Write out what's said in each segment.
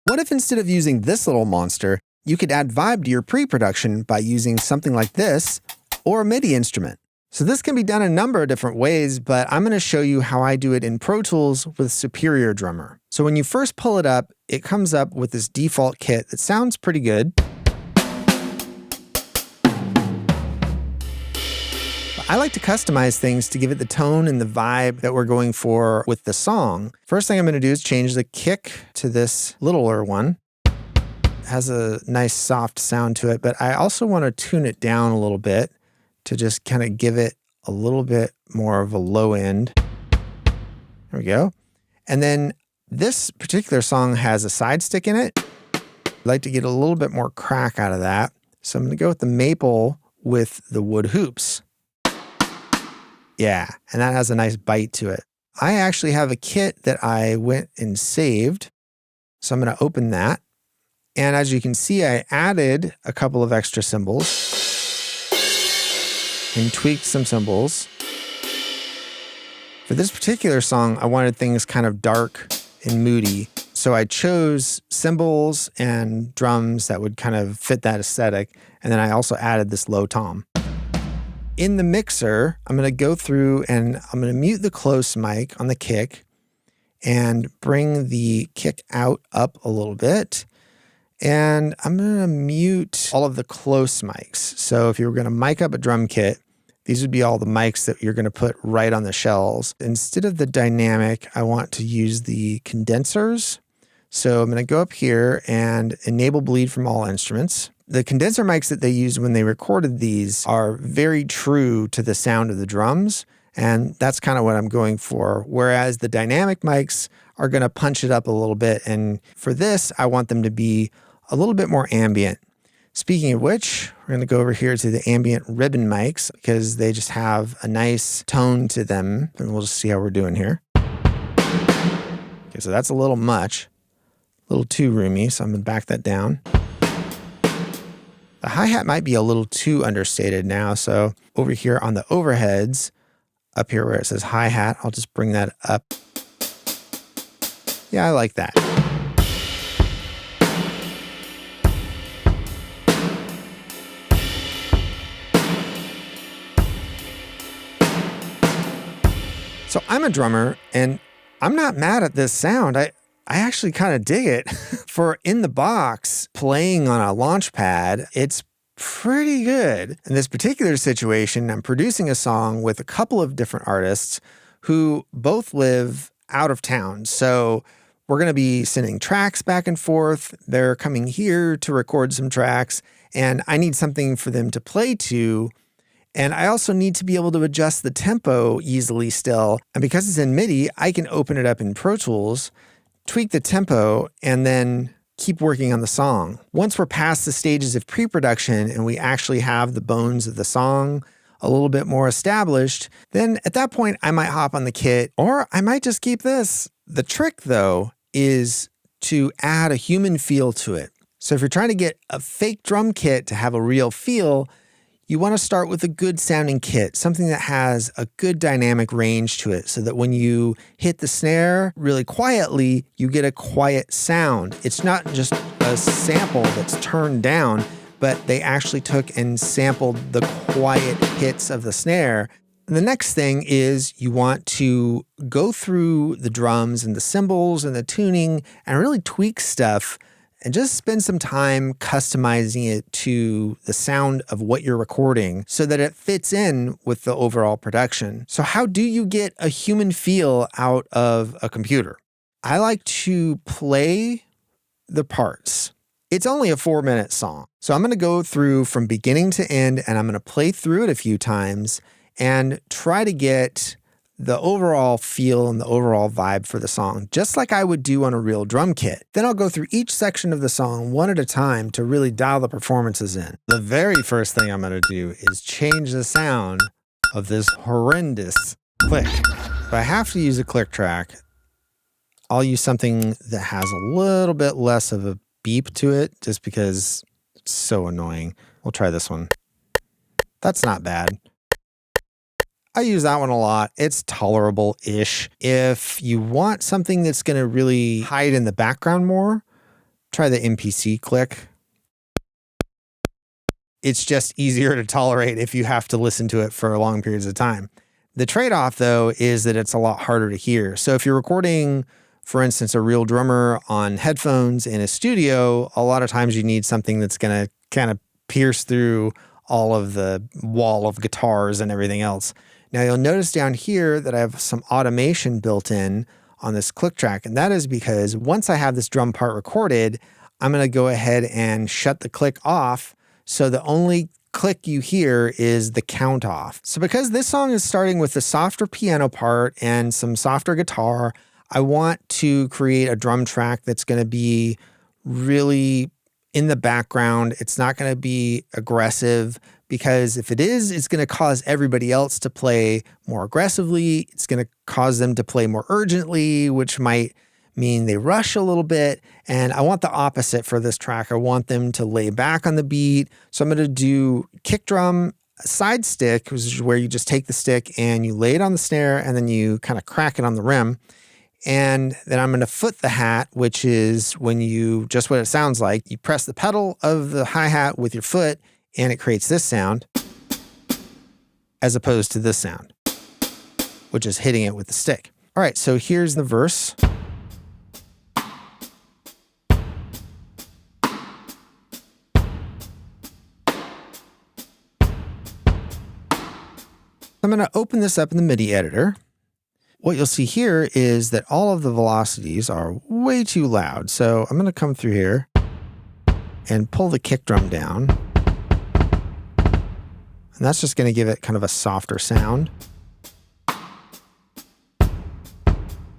What if instead of using this little monster, you could add vibe to your pre-production by using something like this or a MIDI instrument? So this can be done a number of different ways, but I'm going to show you how I do it in Pro Tools with Superior Drummer. So when you first pull it up, it comes up with this default kit that sounds pretty good. I like to customize things to give it the tone and the vibe that we're going for with the song. First thing I'm going to do is change the kick to this littler one. It has a nice soft sound to it, but I also want to tune it down a little bit to just kind of give it a little bit more of a low end. There we go. And then this particular song has a side stick in it. I'd like to get a little bit more crack out of that. So I'm going to go with the maple with the wood hoops. Yeah, and that has a nice bite to it. I actually have a kit that I went and saved. So I'm going to open that. And as you can see, I added a couple of extra cymbals and tweaked some cymbals. For this particular song, I wanted things kind of dark and moody. So I chose cymbals and drums that would kind of fit that aesthetic. And then I also added this low tom. In the mixer, I'm going to go through and I'm going to mute the close mic on the kick and bring the kick out up a little bit. And I'm going to mute all of the close mics. So if you were going to mic up a drum kit, these would be all the mics that you're going to put right on the shells. Instead of the dynamic, I want to use the condensers. So I'm going to go up here and enable bleed from all instruments. The condenser mics that they used when they recorded these are very true to the sound of the drums, and that's kind of what I'm going for. Whereas the dynamic mics are going to punch it up a little bit, and for this, I want them to be a little bit more ambient. Speaking of which, we're going to go over here to the ambient ribbon mics because they just have a nice tone to them, and we'll just see how we're doing here. Okay, so that's a little much, a little too roomy, so I'm going to back that down. The hi-hat might be a little too understated now, so over here on the overheads, up here where it says hi-hat, I'll just bring that up. Yeah, I like that. So I'm a drummer, and I'm not mad at this sound. I actually kind of dig it. For in the box, playing on a launchpad, it's pretty good. In this particular situation, I'm producing a song with a couple of different artists who both live out of town. So we're going to be sending tracks back and forth. They're coming here to record some tracks, and I need something for them to play to. And I also need to be able to adjust the tempo easily still. And because it's in MIDI, I can open it up in Pro Tools, tweak the tempo, and then keep working on the song. Once we're past the stages of pre-production and we actually have the bones of the song a little bit more established, then at that point I might hop on the kit, or I might just keep this. The trick though is to add a human feel to it. So if you're trying to get a fake drum kit to have a real feel, you want to start with a good sounding kit, something that has a good dynamic range to it so that when you hit the snare really quietly, you get a quiet sound. It's not just a sample that's turned down, but they actually took and sampled the quiet hits of the snare. And the next thing is you want to go through the drums and the cymbals and the tuning and really tweak stuff and just spend some time customizing it to the sound of what you're recording so that it fits in with the overall production. So how do you get a human feel out of a computer? I like to play the parts. It's only a 4-minute song. So I'm going to go through from beginning to end, and I'm going to play through it a few times and try to get the overall feel and the overall vibe for the song, just like I would do on a real drum kit. Then I'll go through each section of the song one at a time to really dial the performances in. The very first thing I'm going to do is change the sound of this horrendous click. If I have to use a click track, I'll use something that has a little bit less of a beep to it just because it's so annoying. We'll try this one. That's not bad. I use that one a lot. It's tolerable-ish. If you want something that's going to really hide in the background more, Try the MPC click. It's just easier to tolerate if you have to listen to it for long periods of time. The trade-off, though, is that it's a lot harder to hear. So if you're recording, for instance, a real drummer on headphones in a studio, a lot of times you need something that's going to kind of pierce through all of the wall of guitars and everything else. Now you'll notice down here that I have some automation built in on this click track, and that is because once I have this drum part recorded, I'm going to go ahead and shut the click off, so the only click you hear is the count off. So because this song is starting with the softer piano part and some softer guitar, I want to create a drum track that's going to be really in the background. It's not going to be aggressive, because if it is, it's going to cause everybody else to play more aggressively. It's going to cause them to play more urgently, which might mean they rush a little bit. And I want the opposite for this track. I want them to lay back on the beat. So I'm going to do kick drum side stick, which is where you just take the stick and you lay it on the snare and then you kind of crack it on the rim. And then I'm going to foot the hat, which is when you, just what it sounds like, you press the pedal of the hi-hat with your foot and it creates this sound, as opposed to this sound, which is hitting it with the stick. All right, so here's the verse. I'm going to open this up in the MIDI editor. What you'll see here is that all of the velocities are way too loud. So I'm going to come through here and pull the kick drum down. And that's just going to give it kind of a softer sound.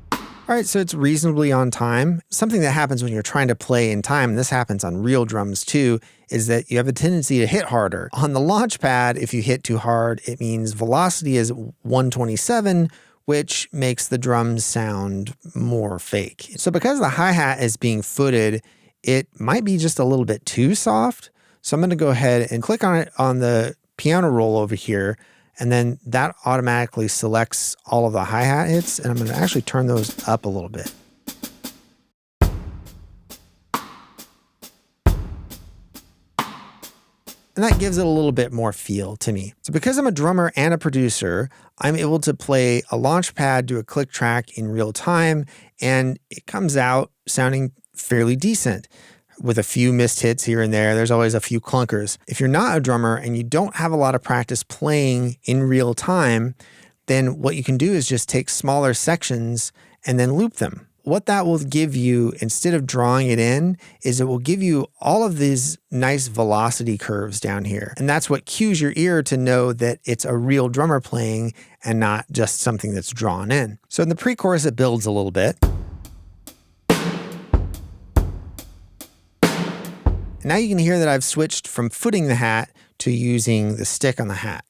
All right, so it's reasonably on time. Something that happens when you're trying to play in time, and this happens on real drums too, is that you have a tendency to hit harder. On the launchpad, if you hit too hard, it means velocity is 127, which makes the drums sound more fake. So because the hi-hat is being footed, it might be just a little bit too soft. So I'm going to go ahead and click on it on the piano roll over here, and then that automatically selects all of the hi-hat hits, and I'm going to actually turn those up a little bit. And that gives it a little bit more feel to me. So because I'm a drummer and a producer, I'm able to play a launchpad to a click track in real time, and it comes out sounding fairly decent. With a few missed hits here and there, there's always a few clunkers. If you're not a drummer and you don't have a lot of practice playing in real time, then what you can do is just take smaller sections and then loop them. What that will give you, instead of drawing it in, is it will give you all of these nice velocity curves down here. And that's what cues your ear to know that it's a real drummer playing and not just something that's drawn in. So in the pre-chorus, it builds a little bit. Now you can hear that I've switched from footing the hat to using the stick on the hat.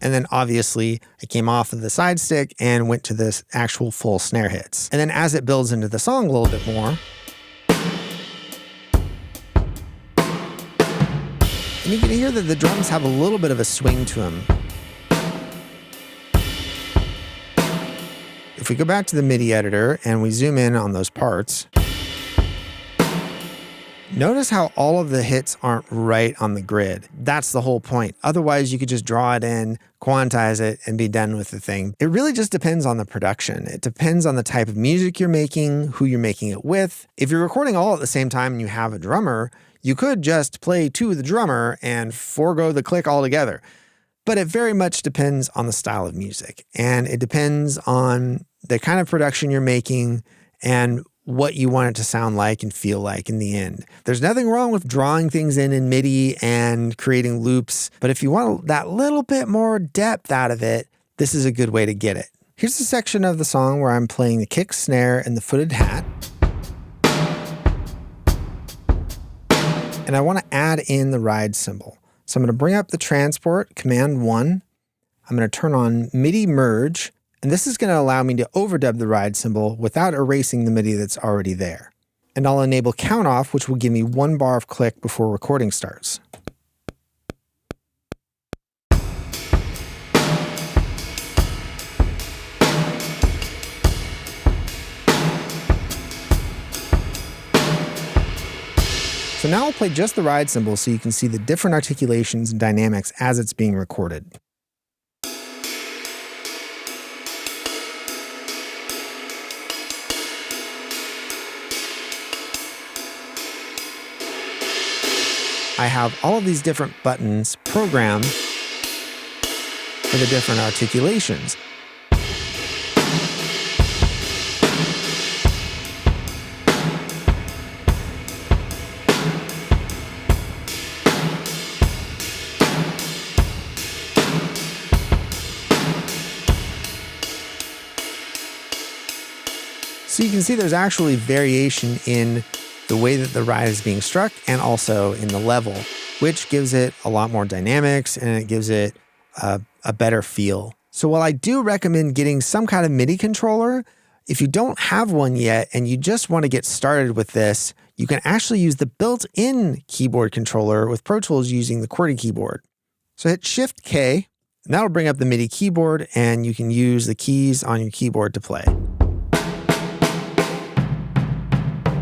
And then obviously I came off of the side stick and went to this actual full snare hits. And then as it builds into the song a little bit more, and you can hear that the drums have a little bit of a swing to them. If we go back to the MIDI editor and we zoom in on those parts, notice how all of the hits aren't right on the grid. That's the whole point. Otherwise, you could just draw it in, quantize it, and be done with the thing. It really just depends on the production. It depends on the type of music you're making, who you're making it with. If you're recording all at the same time and you have a drummer, you could just play to the drummer and forego the click altogether. But it very much depends on the style of music. And it depends on the kind of production you're making and what you want it to sound like and feel like in the end. There's nothing wrong with drawing things in MIDI and creating loops, but if you want that little bit more depth out of it, this is a good way to get it. Here's the section of the song where I'm playing the kick, snare, and the footed hat. And I want to add in the ride cymbal. So I'm going to bring up the transport, Command 1. I'm going to turn on MIDI merge, and this is going to allow me to overdub the ride cymbal without erasing the MIDI that's already there. And I'll enable count off, which will give me 1 bar of click before recording starts. So now I'll play just the ride cymbal so you can see the different articulations and dynamics as it's being recorded. I have all of these different buttons programmed for the different articulations. So you can see there's actually variation in the way that the ride is being struck and also in the level, which gives it a lot more dynamics and it gives it a better feel. So while I do recommend getting some kind of MIDI controller, if you don't have one yet and you just want to get started with this, you can actually use the built-in keyboard controller with Pro Tools using the QWERTY keyboard. So hit Shift K, and that'll bring up the MIDI keyboard and you can use the keys on your keyboard to play.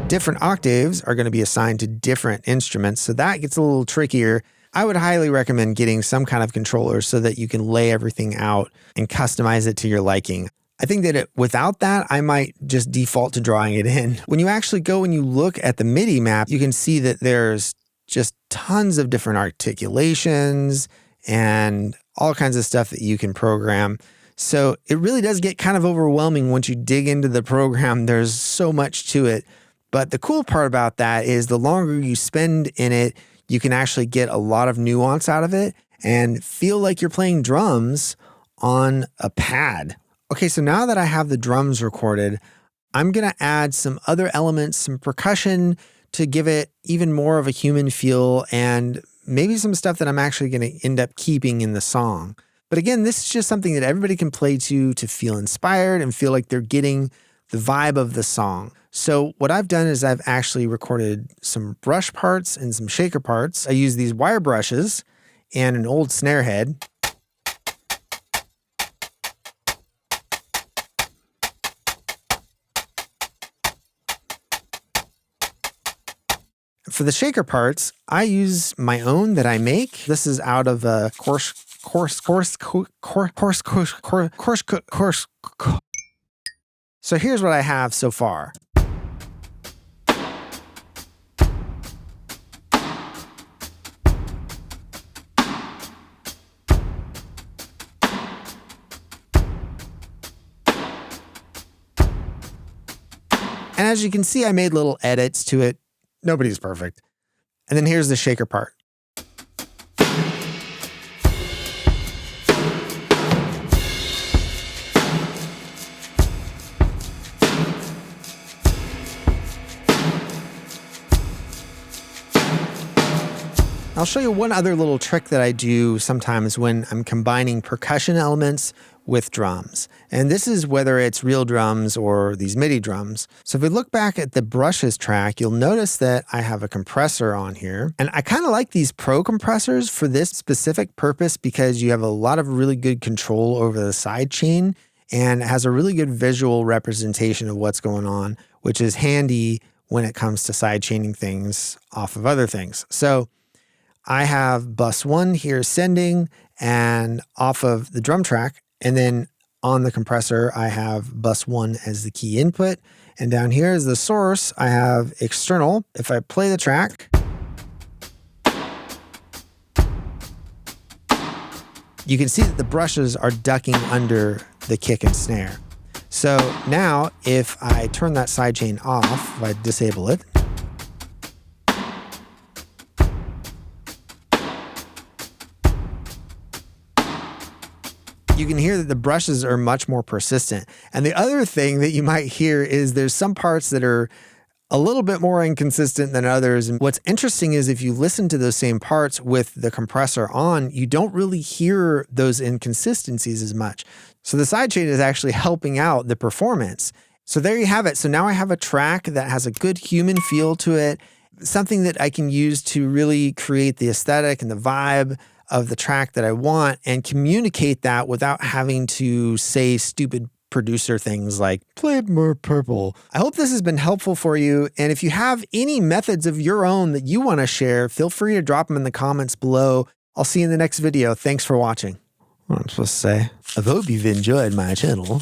Different octaves are going to be assigned to different instruments, so that gets a little trickier. I would highly recommend getting some kind of controller so that you can lay everything out and customize it to your liking. I think that without that, I might just default to drawing it in. When you actually go and you look at the MIDI map, you can see that there's just tons of different articulations and all kinds of stuff that you can program. So it really does get kind of overwhelming once you dig into the program. There's so much to it. But the cool part about that is the longer you spend in it, you can actually get a lot of nuance out of it and feel like you're playing drums on a pad. Okay, so now that I have the drums recorded, I'm going to add some other elements, some percussion to give it even more of a human feel and maybe some stuff that I'm actually going to end up keeping in the song. But again, this is just something that everybody can play to feel inspired and feel like they're getting the vibe of the song. So what I've done is I've actually recorded some brush parts and some shaker parts. I use these wire brushes and an old snare head. For the shaker parts, I use my own that I make. This is out of a coarse. So here's what I have so far. And as you can see, I made little edits to it. Nobody's perfect. And then here's the shaker part. I'll show you one other little trick that I do sometimes when I'm combining percussion elements with drums. And this is whether it's real drums or these MIDI drums. So if we look back at the brushes track, you'll notice that I have a compressor on here. And I kind of like these pro compressors for this specific purpose because you have a lot of really good control over the side chain and it has a really good visual representation of what's going on, which is handy when it comes to side chaining things off of other things. So I have bus 1 here sending and off of the drum track. And then on the compressor, I have bus 1 as the key input. And down here is the source. I have external. If I play the track, you can see that the brushes are ducking under the kick and snare. So now if I turn that sidechain off, if I disable it, you can hear that the brushes are much more persistent. And the other thing that you might hear is there's some parts that are a little bit more inconsistent than others. And what's interesting is if you listen to those same parts with the compressor on, you don't really hear those inconsistencies as much. So the sidechain is actually helping out the performance. So there you have it. So now I have a track that has a good human feel to it, something that I can use to really create the aesthetic and the vibe of the track that I want and communicate that without having to say stupid producer things like play it more purple. I hope this has been helpful for you. And if you have any methods of your own that you want to share, feel free to drop them in the comments below. I'll see you in the next video. Thanks for watching. What am I supposed to say? I hope you've enjoyed my channel.